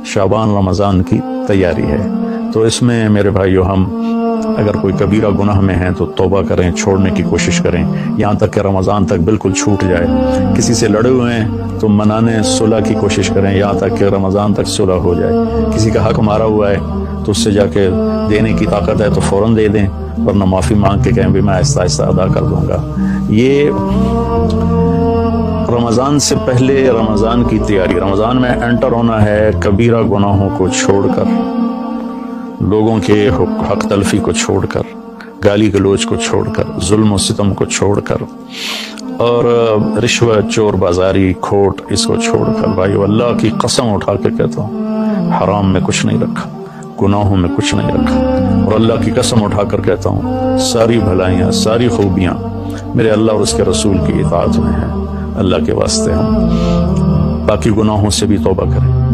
शाबान रमज़ान की तैयारी है। तो इसमें मेरे भाइयों, हम अगर कोई कबीरा गुनाह में हैं तो तौबा करें, छोड़ने की कोशिश करें, यहाँ तक कि रमज़ान तक बिल्कुल छूट जाए। किसी से लड़े हुए हैं तो मनाने सुलह की कोशिश करें, यहाँ तक कि रमज़ान तक सुलह हो जाए। किसी का हक मारा हुआ है तो उससे जाके देने की ताकत है तो फ़ौरन दे दें, वरना माफ़ी मांग के कहें भी मैं आहिस्ता आहिस्ता अदा कर दूंगा। ये रमज़ान से पहले रमज़ान की तैयारी, रमज़ान में एंटर होना है कबीरा गुनाहों को छोड़कर, लोगों के हक तलफी को छोड़कर, गाली गलोच को छोड़कर, जुल्म और सितम को छोड़कर, और रिश्वत, चोर बाजारी, खोट, इसको छोड़कर। भाई अल्लाह की कसम उठा के कहता हूँ, हराम में कुछ नहीं रखा, गुनाहों में कुछ नहीं रखा। और अल्लाह की कसम उठाकर कहता हूँ, सारी भलाइयाँ, सारी खूबियाँ मेरे अल्लाह और उसके रसूल की इताअत में हैं। अल्लाह के वास्ते हम बाकी गुनाहों से भी तौबा करें।